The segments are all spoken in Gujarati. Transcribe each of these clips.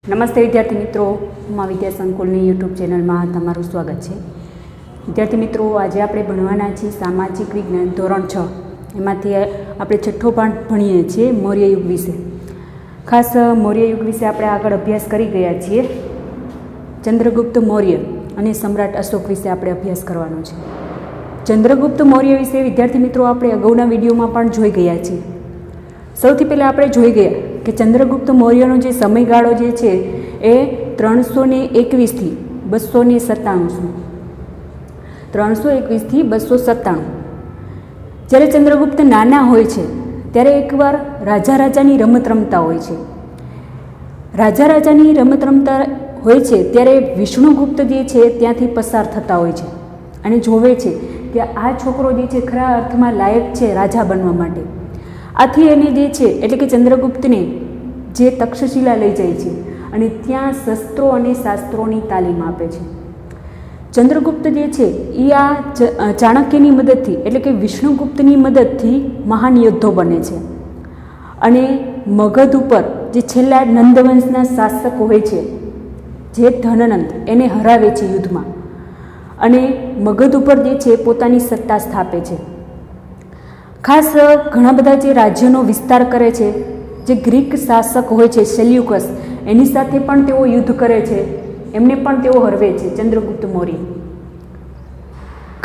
નમસ્તે વિદ્યાર્થી મિત્રો, ઉમા વિદ્યા સંકુલની યુટ્યુબ ચેનલમાં તમારું સ્વાગત છે. વિદ્યાર્થી મિત્રો, આજે આપણે ભણવાના છીએ સામાજિક વિજ્ઞાન ધોરણ 6. એમાંથી આપણે છઠ્ઠો પાઠ ભણીએ છીએ મૌર્ય યુગ વિશે. ખાસ મૌર્ય યુગ વિશે આપણે આગળ અભ્યાસ કરી ગયા છીએ. ચંદ્રગુપ્ત મૌર્ય અને સમ્રાટ અશોક વિશે આપણે અભ્યાસ કરવાનો છે. ચંદ્રગુપ્ત મૌર્ય વિશે વિદ્યાર્થી મિત્રો આપણે અગાઉના વિડીયોમાં પણ જોઈ ગયા છીએ. સૌથી પહેલાં આપણે જોઈ ગયા કે ચંદ્રગુપ્ત મૌર્યનો જે સમયગાળો જે છે એ 321થી 297 321થી 297. જ્યારે ચંદ્રગુપ્ત નાના હોય છે ત્યારે એકવાર રાજાની રમત રમતા હોય છે. રાજાની રમત રમતા હોય છે ત્યારે વિષ્ણુગુપ્ત જે છે ત્યાંથી પસાર થતા હોય છે અને જોવે છે કે આ છોકરો જે છે ખરા અર્થમાં લાયક છે રાજા બનવા માટે. આથી એને જે છે એટલે કે ચંદ્રગુપ્તને જે તક્ષશિલા લઈ જાય છે અને ત્યાં શસ્ત્રો અને શાસ્ત્રોની તાલીમ આપે છે. ચંદ્રગુપ્ત જે છે એ આ ચાણક્યની મદદથી એટલે કે વિષ્ણુગુપ્તની મદદથી મહાન યોદ્ધો બને છે અને મગધ ઉપર જે છેલ્લા નંદવંશના શાસક હોય છે જે ધનનંદ એને હરાવે છે યુદ્ધમાં અને મગધ ઉપર જે છે પોતાની સત્તા સ્થાપે છે. ખાસ ઘણા બધા જે રાજ્યોનો વિસ્તાર કરે છે, જે ગ્રીક શાસક હોય છે સેલ્યુકસ, એની સાથે પણ તેઓ યુદ્ધ કરે છે, એમને પણ તેઓ હરવે છે ચંદ્રગુપ્ત મૌર્ય.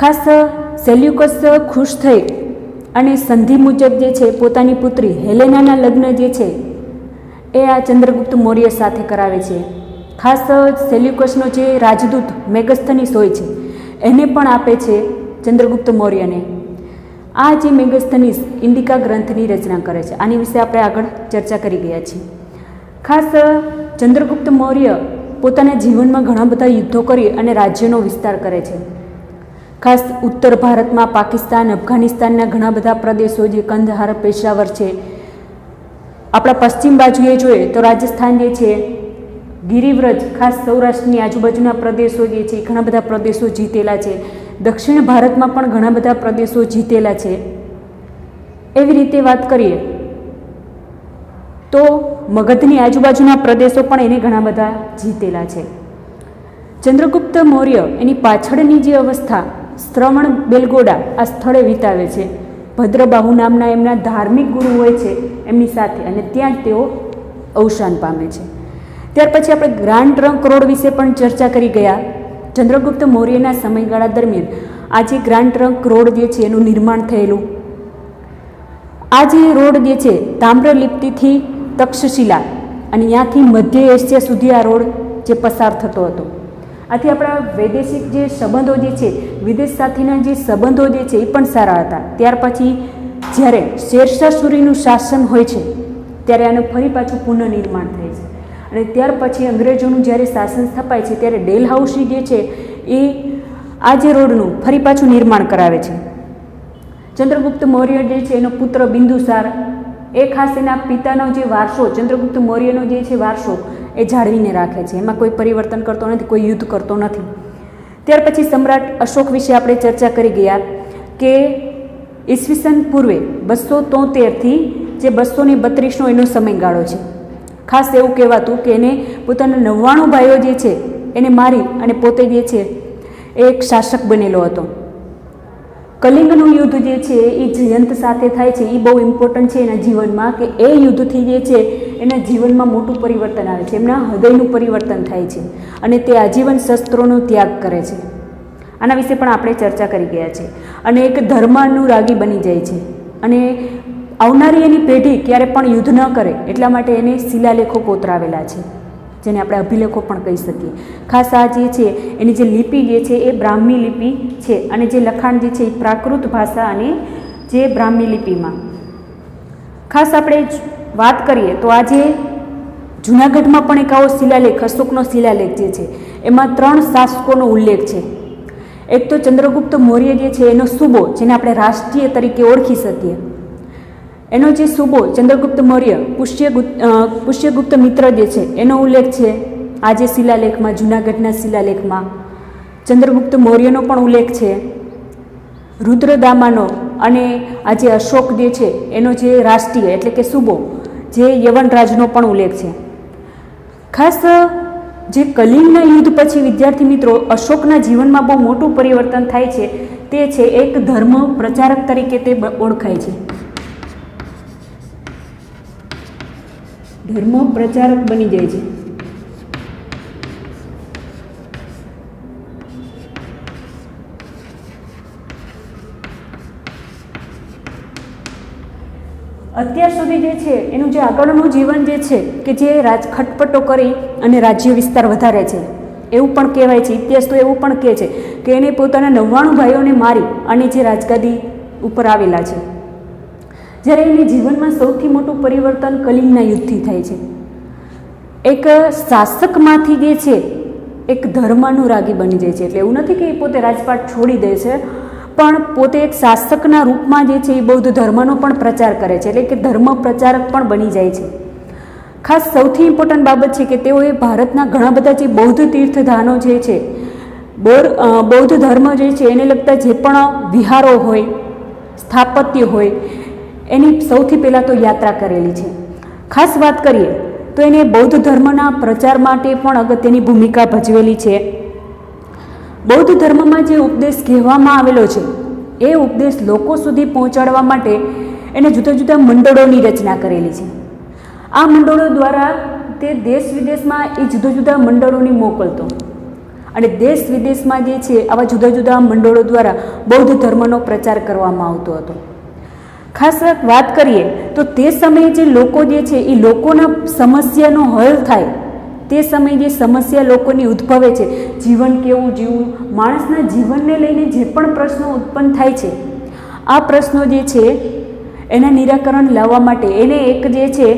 ખાસ સેલ્યુકસ ખુશ થઈ અને સંધિ મુજબ જે છે પોતાની પુત્રી હેલેનાના લગ્ન જે છે એ આ ચંદ્રગુપ્ત મૌર્ય સાથે કરાવે છે. ખાસ સેલ્યુકસનો જે રાજદૂત મેગસ્થનીસ હોય છે એને પણ આપે છે ચંદ્રગુપ્ત મૌર્યને. આ જે મેગસ્થનીસ ઇન્ડિકા ગ્રંથની રચના કરે છે. આની વિશે આપણે આગળ ચર્ચા કરી ગયા છીએ. ખાસ ચંદ્રગુપ્ત મૌર્ય પોતાના જીવનમાં ઘણા બધા યુદ્ધો કરી અને રાજ્યનો વિસ્તાર કરે છે. ખાસ ઉત્તર ભારતમાં પાકિસ્તાન, અફઘાનિસ્તાનના ઘણા બધા પ્રદેશો જે કંદહાર, પેશાવર છે. આપણા પશ્ચિમ બાજુએ જોઈએ તો રાજસ્થાન જે છે, ગિરિવ્રજ, ખાસ સૌરાષ્ટ્રની આજુબાજુના પ્રદેશો જે છે ઘણા બધા પ્રદેશો જીતેલા છે. દક્ષિણ ભારતમાં પણ ઘણા બધા પ્રદેશો જીતેલા છે. એવી રીતે વાત કરીએ તો મગધની આજુબાજુના પ્રદેશો પણ એને ઘણા બધા જીતેલા છે. ચંદ્રગુપ્ત મૌર્ય એની પાછળની જે અવસ્થા શ્રવણ બેલગોડા આ સ્થળે વિતાવે છે. ભદ્રબાહુ નામના એમના ધાર્મિક ગુરુ હોય છે એમની સાથે, અને ત્યાં જ તેઓ અવસાન પામે છે. ત્યાર પછી આપણે ગ્રાન્ડ ટ્રંક રોડ વિશે પણ ચર્ચા કરી ગયા. ચંદ્રગુપ્ત મૌર્યના સમયગાળા દરમિયાન આ જે ગ્રાન્ડ ટ્રંક રોડ જે છે એનું નિર્માણ થયેલું. આ જે રોડ જે છે તામ્રલિપ્તિથી તક્ષશિલા અને ત્યાંથી મધ્ય એશિયા સુધી આ રોડ જે પસાર થતો હતો. આથી આપણા વૈદેશિક જે સંબંધો જે છે, વિદેશ સાથેના જે સંબંધો જે છે એ પણ સારા હતા. ત્યાર પછી જ્યારે શેરશાહ સૂરીનું શાસન હોય છે ત્યારે આનું ફરી પાછું પુનઃનિર્માણ થાય છે અને ત્યાર પછી અંગ્રેજોનું જ્યારે શાસન સ્થપાય છે ત્યારે ડેલહાઉસી જે છે એ આ જે રોડનું ફરી પાછું નિર્માણ કરાવે છે. ચંદ્રગુપ્ત મૌર્ય જે છે એનો પુત્ર બિંદુસાર એ ખાસ એના પિતાનો જે વારસો ચંદ્રગુપ્ત મૌર્યનો જે છે વારસો એ જાળવીને રાખે છે. એમાં કોઈ પરિવર્તન કરતો નથી, કોઈ યુદ્ધ કરતો નથી. ત્યાર પછી સમ્રાટ અશોક વિશે આપણે ચર્ચા કરી ગયા કે ઈસવીસન પૂર્વે 273થી જે 232નો એનો સમયગાળો છે. ખાસ એવું કહેવાતું કે એને પોતાના 99 ભાઈઓ જે છે એને મારી અને પોતે જે છે એ એક શાસક બનેલો હતો. કલિંગનું યુદ્ધ જે છે એ જયંત સાથે થાય છે. એ બહુ ઇમ્પોર્ટન્ટ છે એના જીવનમાં કે એ યુદ્ધથી જે છે એના જીવનમાં મોટું પરિવર્તન આવે છે. એમના હૃદયનું પરિવર્તન થાય છે અને તે આજીવન શસ્ત્રોનો ત્યાગ કરે છે. આના વિશે પણ આપણે ચર્ચા કરી ગયા છે. અને એક ધર્માનુરાગી બની જાય છે અને આવનારી એની પેઢી ક્યારે પણ યુદ્ધ ન કરે એટલા માટે એને શિલાલેખો કોતરાવેલા છે, જેને આપણે અભિલેખો પણ કહી શકીએ. ખાસ આ જે છે એની જે લિપિ જે છે એ બ્રાહ્મી લિપિ છે અને જે લખાણ જે છે એ પ્રાકૃત ભાષા અને જે બ્રાહ્મી લિપિમાં. ખાસ આપણે વાત કરીએ તો આજે જૂનાગઢમાં પણ એક આવો શિલાલેખ, અશોકનો શિલાલેખ જે છે એમાં 3 શાસકોનો ઉલ્લેખ છે. એક તો ચંદ્રગુપ્ત મૌર્ય જે છે એનો સુબો, જેને આપણે રાષ્ટ્રીય તરીકે ઓળખી શકીએ, એનો જે સુબો ચંદ્રગુપ્ત મૌર્ય પુષ્યગુપ્ત મિત્ર જે છે એનો ઉલ્લેખ છે આ જે શિલાલેખમાં, જૂનાગઢના શિલાલેખમાં. ચંદ્રગુપ્ત મૌર્યનો પણ ઉલ્લેખ છે. રુદ્રદામાનો અને આ જે અશોક જે છે એનો જે રાષ્ટ્રીય એટલે કે સુબો જે યવન રાજનો પણ ઉલ્લેખ છે. ખાસ જે કલિંગના યુદ્ધ પછી વિદ્યાર્થી મિત્રો અશોકના જીવનમાં બહુ મોટું પરિવર્તન થાય છે તે છે એક ધર્મ પ્રચારક તરીકે તે ઓળખાય છે. ધર્મ પ્રચારક બની જાય છે. અત્યાર સુધી જે છે એનું જે આગળનું જીવન જે છે કે જે ખટપટો કરી અને રાજ્ય વિસ્તાર વધારે છે એવું પણ કહેવાય છે. ઇતિહાસ તો એવું પણ કહે છે કે એને પોતાના 99 ભાઈઓને મારી અને જે રાજગાદી ઉપર આવેલા છે. જ્યારે એની જીવનમાં સૌથી મોટું પરિવર્તન કલિંગના યુદ્ધથી થાય છે. એક શાસકમાંથી જે છે એક ધર્માનુરાગી બની જાય છે. એટલે એવું નથી કે એ પોતે રાજપાટ છોડી દે છે, પણ પોતે એક શાસકના રૂપમાં જે છે એ બૌદ્ધ ધર્મનો પણ પ્રચાર કરે છે. એટલે કે ધર્મ પ્રચારક પણ બની જાય છે. ખાસ સૌથી ઇમ્પોર્ટન્ટ બાબત છે કે તેઓએ ભારતના ઘણા બધા જે બૌદ્ધ તીર્થધામો જે છે, બૌદ્ધ ધર્મ જે છે એને લગતા જે પણ વિહારો હોય, સ્થાપત્ય હોય, એની સૌથી પહેલાં તો યાત્રા કરેલી છે. ખાસ વાત કરીએ તો એને બૌદ્ધ ધર્મના પ્રચાર માટે પણ અગત્યની ભૂમિકા ભજવેલી છે. બૌદ્ધ ધર્મમાં જે ઉપદેશ કહેવામાં આવેલો છે એ ઉપદેશ લોકો સુધી પહોંચાડવા માટે એને જુદા જુદા મંડળોની રચના કરેલી છે. આ મંડળો દ્વારા તે દેશ વિદેશમાં એ જુદા જુદા મંડળોની મોકલતો અને દેશ વિદેશમાં જે છે આવા જુદા જુદા મંડળો દ્વારા બૌદ્ધ ધર્મનો પ્રચાર કરવામાં આવતો હતો. ખાસ વાત કરીએ તો તે સમયે જે લોકો જે છે એ લોકોના સમસ્યાનો હલ થાય, તે સમયે જે સમસ્યા લોકોની ઉદ્ભવે છે, જીવન કેવું જીવવું, માણસના જીવનને લઈને જે પણ પ્રશ્નો ઉત્પન્ન થાય છે, આ પ્રશ્નો જે છે એના નિરાકરણ લાવવા માટે એને એક જે છે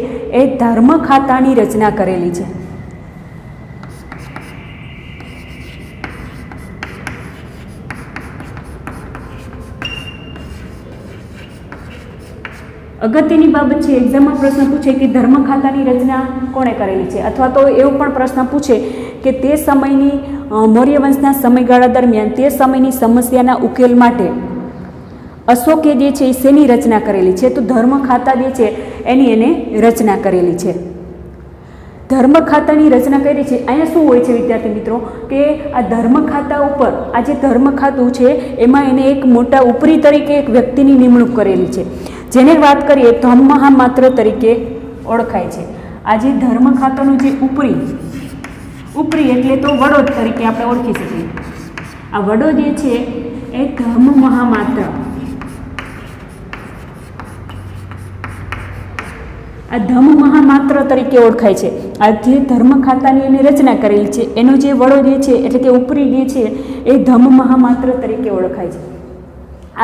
એ ધર્મ ખાતાની રચના કરેલી છે. અગત્યની બાબત છે, એક્ઝામમાં પ્રશ્ન પૂછે કે ધર્મ ખાતાની રચના કોણે કરેલી છે, અથવા તો એવો પણ પ્રશ્ન પૂછે કે તે સમયની મૌર્ય વંશના સમયગાળા દરમિયાન તે સમયની સમસ્યાના ઉકેલ માટે અશોકે જે છે એ શેની રચના કરેલી છે, તો ધર્મ ખાતા જે છે એની એને રચના કરેલી છે. ધર્મ ખાતાની રચના કરી છે. અહીંયા શું હોય છે વિદ્યાર્થી મિત્રો કે આ ધર્મ ખાતા ઉપર આ જે ધર્મ ખાતું છે એમાં એને એક મોટા ઉપરી તરીકે એક વ્યક્તિની નિમણૂક કરેલી છે, જેને વાત કરીએ ધમ્મ મહામાત્ર તરીકે ઓળખાય છે. આ જે ધર્મ ખાતાનું જે ઉપરી એટલે તો વડો તરીકે આપણે ઓળખી શકીએ. આ વડો જે છે એ ધમ્મ મહામાત્ર, આ ધમ્મ મહામાત્ર તરીકે ઓળખાય છે. આ જે ધર્મ ખાતાની એને રચના કરેલી છે એનો જે વડો જે છે એટલે કે ઉપરી જે છે એ ધમ્મ મહામાત્ર તરીકે ઓળખાય છે.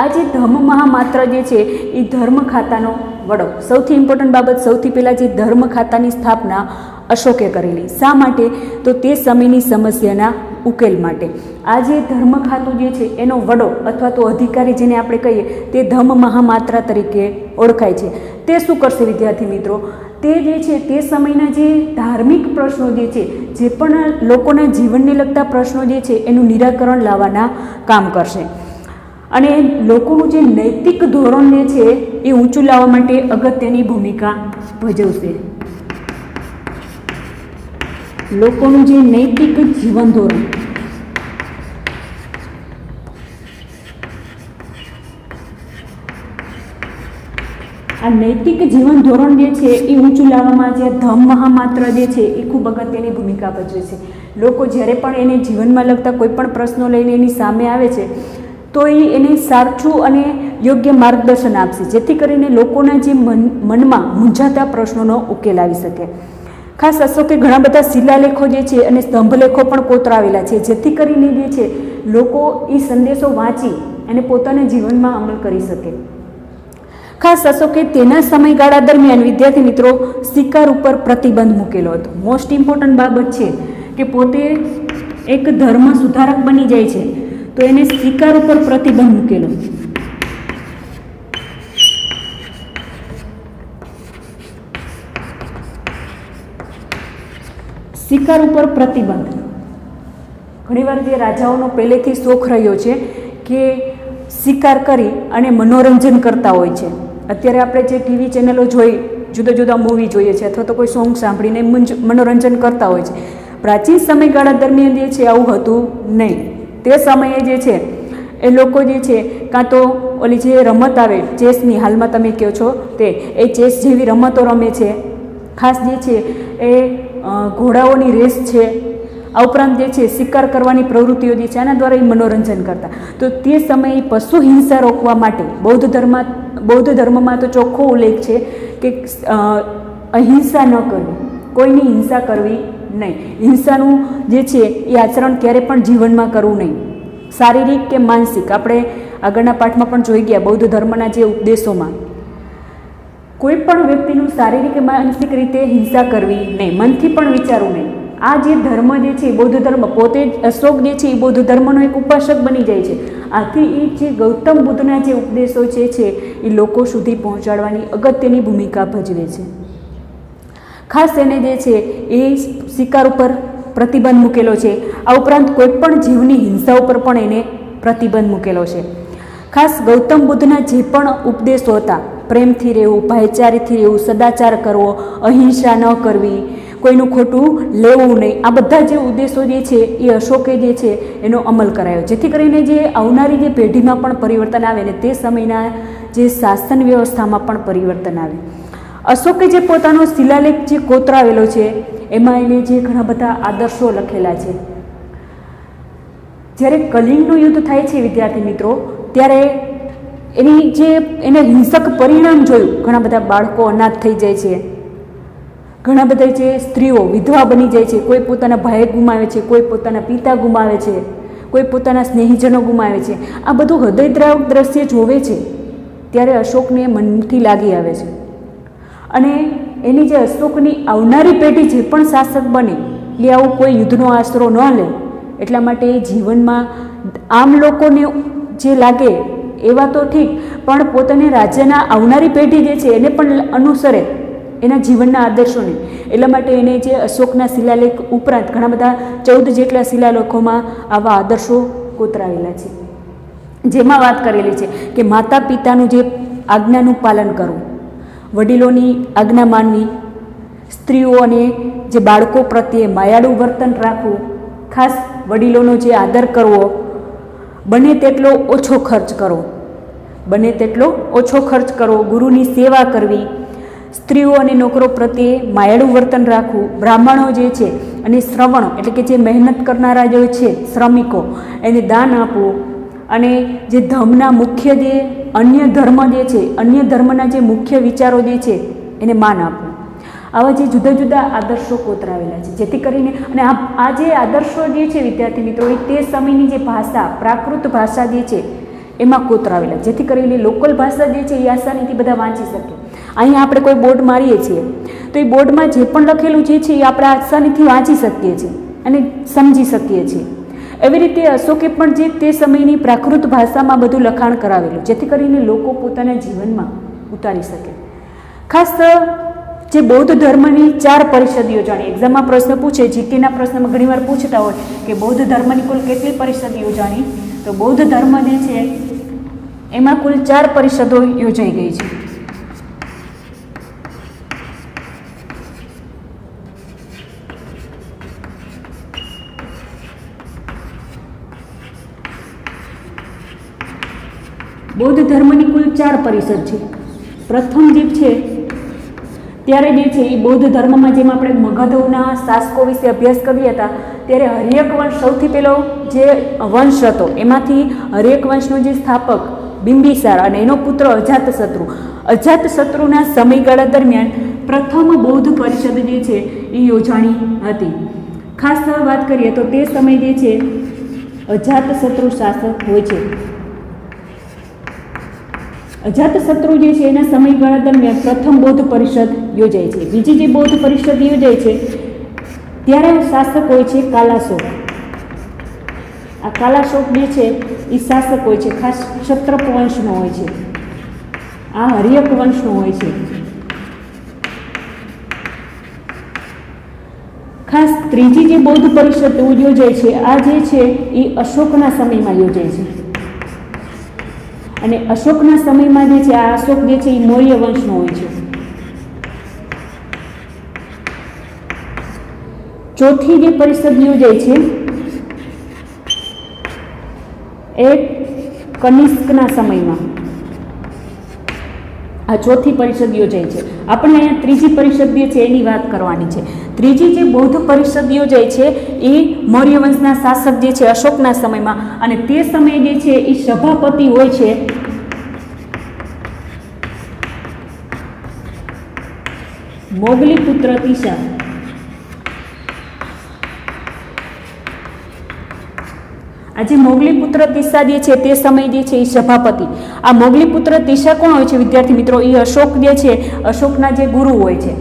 આ જે ધર્મ મહામાત્ર જે છે એ ધર્મ ખાતાનો વડો. સૌથી ઇમ્પોર્ટન્ટ બાબત, સૌથી પહેલાં જે ધર્મ ખાતાની સ્થાપના અશોકે કરેલી. શા માટે? તો તે સમયની સમસ્યાના ઉકેલ માટે. આ જે ધર્મ ખાતું જે છે એનો વડો અથવા તો અધિકારી જેને આપણે કહીએ તે ધમ્મ મહામાત્ર તરીકે ઓળખાય છે. તે શું કરશે વિદ્યાર્થી મિત્રો? તે જે છે તે સમયના જે ધાર્મિક પ્રશ્નો જે છે, જે પણ લોકોના જીવનને લગતા પ્રશ્નો જે છે એનું નિરાકરણ લાવવાના કામ કરશે અને લોકોનું જે નૈતિક ધોરણ જે છે એ ઊંચું લાવવા માટે અગત્યની ભૂમિકા ભજવશે. લોકોનું જે નૈતિક જીવન ધોરણ, આ નૈતિક જીવન ધોરણ જે છે એ ઊંચું લાવવામાં જે ધમ્મ મહામાત્ર જે છે એ ખૂબ અગત્યની ભૂમિકા ભજવે છે. લોકો જ્યારે પણ એને જીવનમાં લગતા કોઈ પણ પ્રશ્નો લઈને એની સામે આવે છે તો એને સાચું અને યોગ્ય માર્ગદર્શન આપશે, જેથી કરીને લોકોના જે મનમાં મૂંઝાતા પ્રશ્નોનો ઉકેલ આવી શકે. ખાસ અશોકે ઘણા બધા શિલાલેખો જે છે અને સ્તંભલેખો પણ કોતરાવેલા છે, જેથી કરીને જે છે લોકો એ સંદેશો વાંચી અને પોતાના જીવનમાં અમલ કરી શકે. ખાસ અશોકે તેના સમયગાળા દરમિયાન વિદ્યાર્થી મિત્રો શિકાર ઉપર પ્રતિબંધ મૂકેલો હતો. મોસ્ટ ઇમ્પોર્ટન્ટ બાબત છે કે પોતે એક ધર્મ સુધારક બની જાય છે તો એને શિકાર ઉપર પ્રતિબંધ મૂકેલો. શિકાર ઉપર પ્રતિબંધ. ઘણીવાર જે રાજાઓનો પહેલેથી શોખ રહ્યો છે કે શિકાર કરી અને મનોરંજન કરતા હોય છે. અત્યારે આપણે જે ટીવી ચેનલો જુદા જુદા મૂવી જોઈએ છે અથવા તો કોઈ સોંગ સાંભળીને મનોરંજન કરતા હોય છે. પ્રાચીન સમયગાળા દરમિયાન જે છે આવું હતું નહીં. તે સમયે જે છે એ લોકો જે છે કાં તો ઓલી જે રમત આવે ચેસની, હાલમાં તમે કહો છો તે, એ ચેસ જેવી રમતો રમે છે. ખાસ જે છે એ ઘોડાઓની રેસ છે, આ ઉપરાંત જે છે શિકાર કરવાની પ્રવૃત્તિઓ જે છે આના દ્વારા એ મનોરંજન કરતા. તો તે સમયે પશુ હિંસા રોકવા માટે બૌદ્ધ ધર્મમાં તો ચોખ્ખો ઉલ્લેખ છે કે અહિંસા ન કરવી, કોઈની હિંસા કરવી નહીં. હિંસાનું જે છે એ આચરણ ક્યારે પણ જીવનમાં કરવું નહીં, શારીરિક કે માનસિક. આપણે આગળના પાઠમાં પણ જોઈ ગયા બૌદ્ધ ધર્મના જે ઉપદેશોમાં કોઈ પણ વ્યક્તિનું શારીરિક કે માનસિક રીતે હિંસા કરવી નહીં, મનથી પણ વિચારવું નહીં. આ જે ધર્મ જે છે બૌદ્ધ ધર્મ, પોતે અશોક જે છે એ બૌદ્ધ ધર્મનો એક ઉપાસક બની જાય છે. આથી એ જે ગૌતમ બુદ્ધના જે ઉપદેશો છે એ લોકો સુધી પહોંચાડવાની અગત્યની ભૂમિકા ભજવે છે. ખાસ એને જે છે એ શિકાર ઉપર પ્રતિબંધ મૂકેલો છે. આ ઉપરાંત કોઈ પણ જીવની હિંસા ઉપર પણ એને પ્રતિબંધ મૂકેલો છે. ખાસ ગૌતમ બુદ્ધના જે પણ ઉપદેશો હતા, પ્રેમથી રહેવું, ભાઈચારાથી રહેવું, સદાચાર કરવો, અહિંસા ન કરવી, કોઈનું ખોટું લેવું નહીં, આ બધા જે ઉદ્દેશો જે છે એ અશોકે જે છે એનો અમલ કરાયો, જેથી કરીને જે આવનારી જે પેઢીમાં પણ પરિવર્તન આવે ને તે સમયના જે શાસન વ્યવસ્થામાં પણ પરિવર્તન આવે. અશોકે જે પોતાનો શિલાલેખ જે કોતરાવેલો છે એમાં એને જે ઘણા બધા આદર્શો લખેલા છે. જ્યારે કલિંગનું યુદ્ધ થાય છે વિદ્યાર્થી મિત્રો, ત્યારે એને હિંસક પરિણામ જોયું. ઘણા બધા બાળકો અનાથ થઈ જાય છે, ઘણા બધા જે સ્ત્રીઓ વિધવા બની જાય છે, કોઈ પોતાના ભાઈ ગુમાવે છે, કોઈ પોતાના પિતા ગુમાવે છે, કોઈ પોતાના સ્નેહીજનો ગુમાવે છે. આ બધું હૃદયદ્રાવક દ્રશ્ય જોવે છે ત્યારે અશોકને મનથી લાગી આવે છે. અને એની જે અશોકની આવનારી પેઢી જે પણ શાસક બને એ આવું કોઈ યુદ્ધનો આશરો ન લે, એટલા માટે એ જીવનમાં આમ લોકોને જે લાગે એવા તો ઠીક, પણ પોતાને રાજ્યના આવનારી પેઢી જે છે એને પણ અનુસરે એના જીવનના આદર્શોને. એટલા માટે એને જે અશોકના શિલાલેખ ઉપરાંત ઘણા બધા 14 જેટલા શિલાલેખોમાં આવા આદર્શો કોતરાવેલા છે, જેમાં વાત કરેલી છે કે માતા પિતાનું જે આજ્ઞાનું પાલન કરવું, વડીલોની આજ્ઞા માનવી, સ્ત્રીઓ અને જે બાળકો પ્રત્યે માયાળું વર્તન રાખવું, ખાસ વડીલોનો જે આદર કરવો, બને તેટલો ઓછો ખર્ચ કરવો, ગુરુની સેવા કરવી, સ્ત્રીઓ અને નોકરો પ્રત્યે માયાળું વર્તન રાખવું, બ્રાહ્મણો જે છે અને શ્રવણો એટલે કે જે મહેનત કરનારા જે છે શ્રમિકો એને દાન આપવું, અને જે ધર્મના મુખ્ય જે અન્ય ધર્મના જે મુખ્ય વિચારો જે છે એને માન આપવું. આવા જે જુદા જુદા આદર્શો કોતરાવેલા છે, જેથી કરીને અને આ જે આદર્શો જે છે વિદ્યાર્થી મિત્રો એ તે સમયની જે ભાષા, પ્રાકૃત ભાષા જે છે એમાં કોતરાવેલા, જેથી કરીને લોકલ ભાષા જે છે એ આસાનીથી બધા વાંચી શકે. અહીંયા આપણે કોઈ બોર્ડ મારીએ છીએ તો એ બોર્ડમાં જે પણ લખેલું જે છે એ આપણે આસાનીથી વાંચી શકીએ છીએ અને સમજી શકીએ છીએ. એવી રીતે અશોકે પણ જે તે સમયની પ્રાકૃત ભાષામાં બધું લખાણ કરાવેલું, જેથી કરીને લોકો પોતાના જીવનમાં ઉતારી શકે. ખાસ જે બૌદ્ધ ધર્મની 4 પરિષદ યોજાણી, એક્ઝામમાં પ્રશ્ન પૂછે, જીકેના પ્રશ્નમાં ઘણીવાર પૂછતા હોય કે બૌદ્ધ ધર્મની કુલ કેટલી પરિષદ યોજાણી, તો બૌદ્ધ ધર્મ જે છે એમાં કુલ 4 પરિષદો યોજાઈ ગઈ છે. બૌદ્ધ ધર્મની કુલ 4 પરિષદ છે. પ્રથમ જે છે ત્યારે જે છે એ બૌદ્ધ ધર્મમાં જેમ આપણે મગધોના શાસકો વિશે અભ્યાસ કર્યા હતા, ત્યારે હર્યક વંશ સૌથી પહેલો જે વંશ હતો એમાંથી હર્યક વંશનો જે સ્થાપક બિંબિસાર અને એનો પુત્ર અજાતશત્રુના સમયગાળા દરમિયાન પ્રથમ બૌદ્ધ પરિષદ જે છે એ યોજાણી હતી. ખાસ વાત કરીએ તો તે સમય જે છે અજાતશત્રુ શાસક હોય છે. અજાતશત્રુ જે છે એના સમયગાળા દરમિયાન પ્રથમ બૌદ્ધ પરિષદ યોજાય છે. બીજી જે બૌદ્ધ પરિષદ યોજાય છે ત્યારે શાસક હોય છે કાલાશોક. આ કાલાશોક જે છે એ શાસક હોય છે, ખાસ ક્ષત્રપ વંશનો હોય છે, આ હર્યક વંશનો હોય છે. ખાસ ત્રીજી જે બૌદ્ધ પરિષદ યોજાય છે આ જે છે એ અશોકના સમયમાં યોજાય છે, અને અશોકના સમયમાં જે છે આ અશોક જે છે એ મૌર્ય વંશનો હોય છે. ચોથી જે પરિષદ યોજાય છે એ કનિષ્કના સમયમાં આ ચોથી પરિષદ યોજાય છે. આપણે અહીંયા ત્રીજી પરિષદ જે છે એની વાત કરવાની છે. ત્રીજી જે બૌદ્ધ પરિષદ યોજાય છે એ મૌર્ય વંશના શાસક જે છે અશોકના સમયમાં, અને તે સમયે જે છે એ સભાપતિ હોય છે મોગલીપુત્ર તિસા. આ જે મોગલીપુત્ર તિસા જે છે તે સમય જે છે એ સભાપતિ. આ મોગલીપુત્ર તિસા કોણ હોય છે વિદ્યાર્થી મિત્રો? એ અશોક જે છે, અશોકના જે ગુરુ હોય છે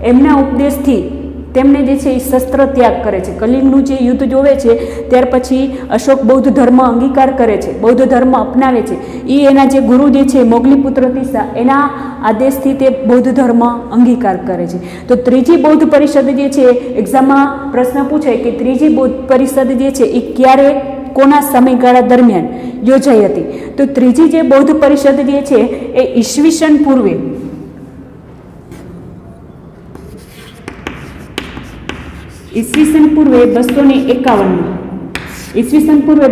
એમના ઉપદેશથી તેમને જે છે એ શસ્ત્ર ત્યાગ કરે છે. કલિંગનું જે યુદ્ધ જોવે છે ત્યાર પછી અશોક બૌદ્ધ ધર્મ અંગીકાર કરે છે, બૌદ્ધ ધર્મ અપનાવે છે. એ એના જે ગુરુ જે છે મોગલીપુત્ર તિસા એના આદેશથી તે બૌદ્ધ ધર્મ અંગીકાર કરે છે. તો ત્રીજી બૌદ્ધ પરિષદ જે છે, એક્ઝામમાં પ્રશ્ન પૂછાય કે ત્રીજી બૌદ્ધ પરિષદ જે છે એ ક્યારે, કોના સમયગાળા દરમિયાન યોજાઈ હતી? તો ત્રીજી જે બૌદ્ધ પરિષદ જે છે એ ઈસવીસન પૂર્વે ઈસવીસન પૂર્વે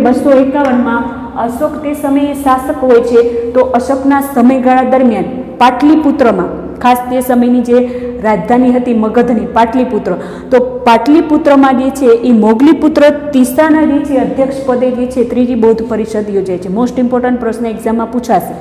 251માં અશોક તે સમયે શાસક હોય છે. તો અશોકના સમયગાળા દરમિયાન પાટલીપુત્રમાં, ખાસ તે સમયની જે રાજધાની હતી મગધની પાટલીપુત્ર, તો પાટલીપુત્રમાં જે છે એ મોગલીપુત્ર તિસાના જે છે અધ્યક્ષ પદે જે છે ત્રીજી બૌદ્ધ પરિષદ યોજાય છે. મોસ્ટ ઇમ્પોર્ટન્ટ પ્રશ્ન એક્ઝામમાં પૂછાશે.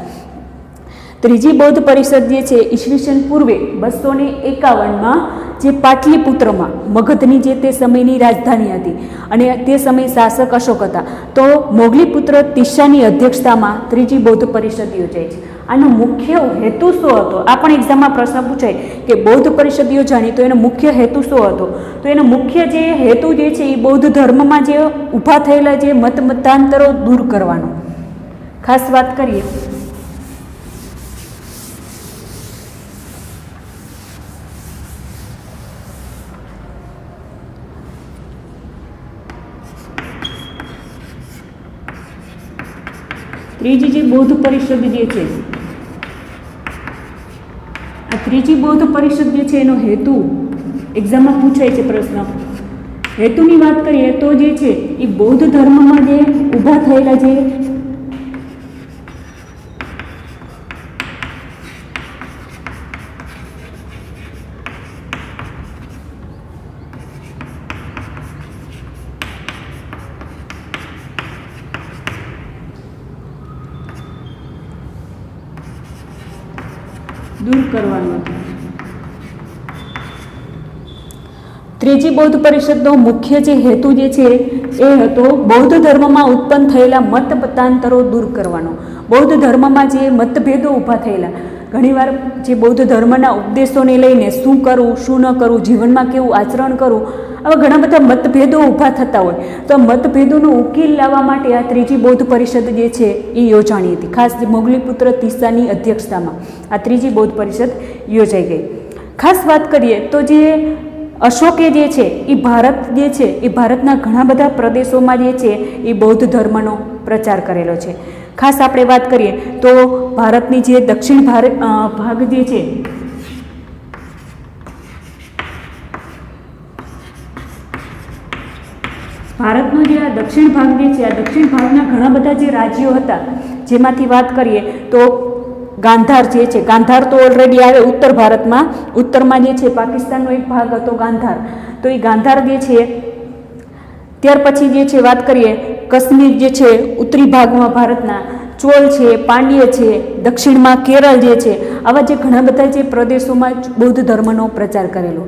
ત્રીજી બૌદ્ધ પરિષદ જે છે ઈસવીસન પૂર્વે 251માં જે પાટલીપુત્રમાં, મગધની જે તે સમયની રાજધાની હતી અને તે સમયે શાસક અશોક હતા, તો મોગલીપુત્ર તિસાની અધ્યક્ષતામાં ત્રીજી બૌદ્ધ પરિષદ યોજાય છે. આનો મુખ્ય હેતુ શું હતો? આ પણ એક્ઝામમાં પ્રશ્ન પૂછાય કે બૌદ્ધ પરિષદ યોજાણી તો એનો મુખ્ય હેતુ શું હતો? તો એનો મુખ્ય જે હેતુ જે છે એ બૌદ્ધ ધર્મમાં જે ઊભા થયેલા જે મતાંતરો દૂર કરવાનો. ખાસ વાત કરીએ ત્રીજી જે બૌદ્ધ પરિષદ જે છે, આ ત્રીજી બૌદ્ધ પરિષદ જે છે એનો હેતુ એક્ઝામમાં પૂછાય છે પ્રશ્ન. હેતુની વાત કરીએ તો જે છે એ બૌદ્ધ ધર્મમાં જે ઊભા થયેલા જે દૂર કરવાનું હતું. ત્રીજી બૌદ્ધ પરિષદનો મુખ્ય જે હેતુ જે છે એ હતો બૌદ્ધ ધર્મમાં ઉત્પન્ન થયેલા મતમતાંતરો દૂર કરવાનો. બૌદ્ધ ધર્મમાં જે મતભેદો ઊભા થયેલા, ઘણીવાર જે બૌદ્ધ ધર્મના ઉપદેશોને લઈને શું કરવું, શું ન કરવું, જીવનમાં કેવું આચરણ કરવું, આવા ઘણા બધા મતભેદો ઊભા થતા હોય. તો મતભેદોનો ઉકેલ લાવવા માટે આ ત્રીજી બૌદ્ધ પરિષદ જે છે એ યોજાણી હતી. ખાસ મોગલીપુત્ર તિસાની અધ્યક્ષતામાં આ ત્રીજી બૌદ્ધ પરિષદ યોજાઈ ગઈ. ખાસ વાત કરીએ તો જે અશોકે જે છે એ ભારત જે છે એ ભારતના ઘણા બધા પ્રદેશોમાં જે છે એ બૌદ્ધ ધર્મનો પ્રચાર કરેલો છે. ખાસ આપણે વાત કરીએ તો ભારતની જે દક્ષિણ ભાગ જે છે, ભારતનો જે આ દક્ષિણ ભાગ જે છે, આ દક્ષિણ ભાગના ઘણા બધા જે રાજ્યો હતા, જેમાંથી વાત કરીએ તો ગાંધાર જે છે, ગાંધાર તો ઓલરેડી આવે ઉત્તર ભારતમાં, ઉત્તરમાં જે છે પાકિસ્તાનનો એક ભાગ હતો ગાંધાર, તો એ ગાંધાર જે છે. ત્યાર પછી જે છે વાત કરીએ કાશ્મીર જે છે ઉત્તરી ભાગમાં ભારતના, ચોલ છે, પાંડ્ય છે, દક્ષિણમાં કેરળ જે છે, આવા જે ઘણા બધા જે પ્રદેશોમાં બૌદ્ધ ધર્મનો પ્રચાર કરેલો.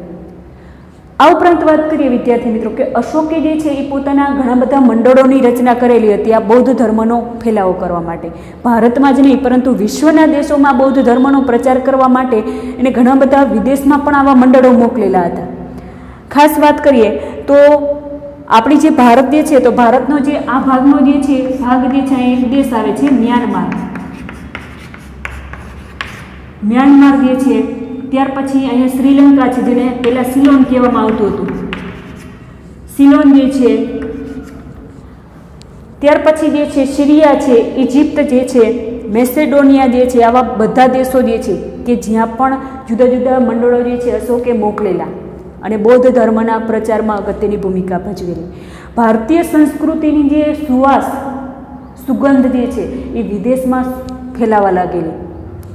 આ ઉપરાંત વાત કરીએ વિદ્યાર્થી મિત્રો કે અશોકે જે છે એ પોતાના ઘણા બધા મંડળોની રચના કરેલી હતી આ બૌદ્ધ ધર્મનો ફેલાવો કરવા માટે. ભારતમાં જ નહીં પરંતુ વિશ્વના દેશોમાં બૌદ્ધ ધર્મનો પ્રચાર કરવા માટે એને ઘણા બધા વિદેશમાં પણ આવા મંડળો મોકલેલા હતા. ખાસ વાત કરીએ તો આપણી જે ભારત જે છે, તો ભારતનો જે આ ભાગનો જે છે ભાગ જે છે એક દેશ આવે છે મ્યાનમાર. મ્યાનમાર જે છે, ત્યાર પછી અહીંયા શ્રીલંકા છે જેને પહેલાં સિલોન કહેવામાં આવતું હતું, સિલોન જે છે. ત્યાર પછી જે છે સિરિયા છે, ઇજિપ્ત જે છે, મેસેડોનિયા જે છે, આવા બધા દેશો જે છે કે જ્યાં પણ જુદા જુદા મંડળો જે છે અશોકે મોકલેલા. અને બૌદ્ધ ધર્મના પ્રચારમાં અગત્યની ભૂમિકા ભજવેલી. ભારતીય સંસ્કૃતિની જે સુગંધ જે છે એ વિદેશમાં ફેલાવા લાગેલી.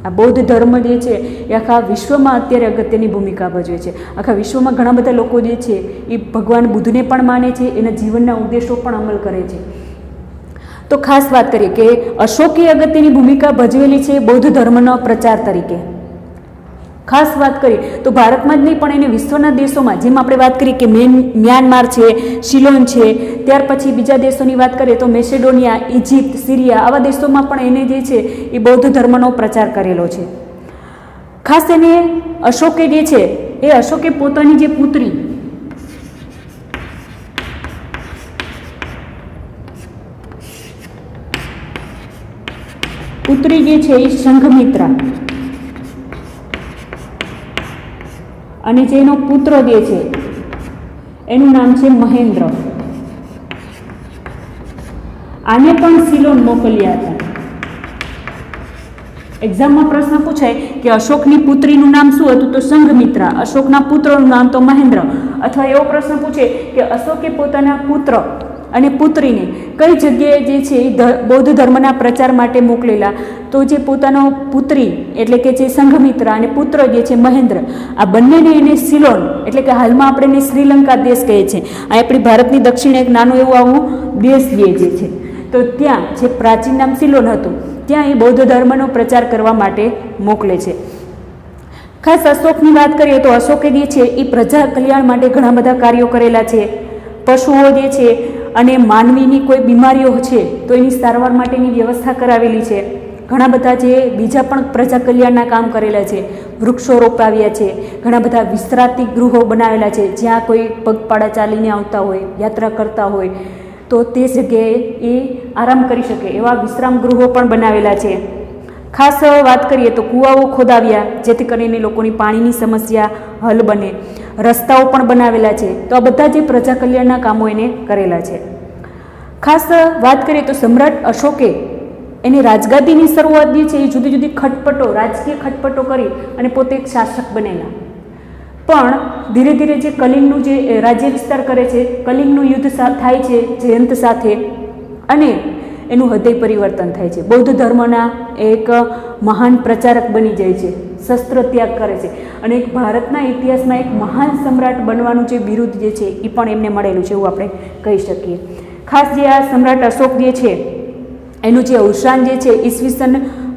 આ બૌદ્ધ ધર્મ જે છે એ આખા વિશ્વમાં અત્યારે અગત્યની ભૂમિકા ભજવે છે. આખા વિશ્વમાં ઘણા બધા લોકો જે છે એ ભગવાન બુદ્ધને પણ માને છે, એના જીવનના ઉદ્દેશો પણ અમલ કરે છે. તો ખાસ વાત કરીએ કે અશોકે અગત્યની ભૂમિકા ભજવેલી છે બૌદ્ધ ધર્મનો પ્રચાર તરીકે. ખાસ વાત કરીએ તો ભારતમાં જ નહીં પણ એને વિશ્વના દેશોમાં, જેમ આપણે વાત કરીએ કે મ્યાનમાર છે, સિલોન છે, ત્યાર પછી બીજા દેશોની વાત કરીએ તો મેસેડોનિયા, ઇજિપ્ત, સિરિયા, આવા દેશોમાં પણ એને જે છે એ બૌદ્ધ ધર્મનો પ્રચાર કરેલો છે. ખાસ એને અશોકે જે છે એ અશોકે પોતાની જે પુત્રી જે છે એ સંઘમિત્રા અને જેનો પુત્ર જે છે એનું નામ છે મહેન્દ્ર, આને પણ સિલોન મોકલ્યા હતા. એક્ઝામમાં પ્રશ્ન પૂછાય કે અશોકની પુત્રીનું નામ શું હતું, તો સંઘમિત્રા. અશોકના પુત્રનું નામ તો મહેન્દ્ર. અથવા એવો પ્રશ્ન પૂછે કે અશોકે પોતાના પુત્ર અને પુત્રીને કઈ જગ્યાએ જે છે એ બૌદ્ધ ધર્મના પ્રચાર માટે મોકલેલા, તો જે પોતાનો પુત્રી એટલે કે જે સંઘમિત્રા અને પુત્ર જે છે મહેન્દ્ર, આ બંનેને એને સિલોન એટલે કે હાલમાં આપણે એને શ્રીલંકા દેશ કહે છે, આ આપણી ભારતની દક્ષિણે એક નાનું એવું આવું દેશ જે છે, તો ત્યાં જે પ્રાચીન નામ સિલોન હતું ત્યાં એ બૌદ્ધ ધર્મનો પ્રચાર કરવા માટે મોકલે છે. ખાસ અશોકની વાત કરીએ તો અશોકે જે છે એ પ્રજા કલ્યાણ માટે ઘણા બધા કાર્યો કરેલા છે. પશુઓ જે છે અને માનવીની કોઈ બીમારીઓ છે તો એની સારવાર માટેની વ્યવસ્થા કરાવેલી છે. ઘણા બધા જે બીજા પણ પ્રજા કલ્યાણના કામ કરેલા છે. વૃક્ષો રોપાવ્યા છે, ઘણા બધા વિશ્રાંતિ ગૃહો બનાવેલા છે, જ્યાં કોઈ પગપાળા ચાલીને આવતા હોય, યાત્રા કરતા હોય તો તે જગ્યાએ એ આરામ કરી શકે એવા વિશ્રામ ગૃહો પણ બનાવેલા છે. ખાસ વાત કરીએ તો કૂવાઓ ખોદાવ્યા જેથી કરીને લોકોની પાણીની સમસ્યા હલ બને. રસ્તાઓ પણ બનાવેલા છે. તો આ બધા જે પ્રજા કલ્યાણના કામો એને કરેલા છે. ખાસ વાત કરીએ તો સમ્રાટ અશોકે એની રાજગાદીની શરૂઆત જે છે એ જુદી જુદી રાજકીય ખટપટો કરી અને પોતે એક શાસક બનેલા. પણ ધીરે ધીરે જે કલિંગનું જે રાજ્ય વિસ્તાર કરે છે, કલિંગનું યુદ્ધ થાય છે જયંત સાથે અને એનું હૃદય પરિવર્તન થાય છે. બૌદ્ધ ધર્મના એક મહાન પ્રચારક બની જાય છે, શસ્ત્ર ત્યાગ કરે છે અને એક ભારતના ઇતિહાસમાં એક મહાન સમ્રાટ બનવાનું જે બિરુદ જે છે એ પણ એમને મળેલું છે એવું આપણે કહી શકીએ. ખાસ જે આ સમ્રાટ અશોક જે છે એનું જે અવસાન જે છે ઈસવીસન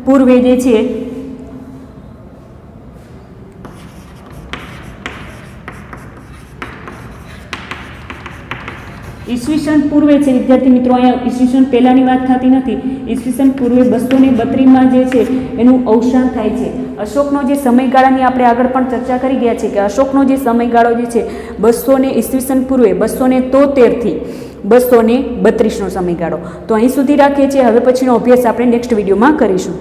પૂર્વે જે છે ઈસવીસન પૂર્વે છે વિદ્યાર્થી મિત્રો, અહીંયા ઈસવીસન પહેલાંની વાત થતી નથી. ઈસવીસન પૂર્વે 232માં જે છે એનું અવસાન થાય છે. અશોકનો જે સમયગાળાની આપણે આગળ પણ ચર્ચા કરી ગયા છે કે અશોકનો જે સમયગાળો જે છે 200 ઈસવીસન પૂર્વે 273 થી 232નો સમયગાળો. તો અહીં સુધી રાખીએ છીએ. હવે પછીનો અભ્યાસ આપણે નેક્સ્ટ વિડીયોમાં કરીશું.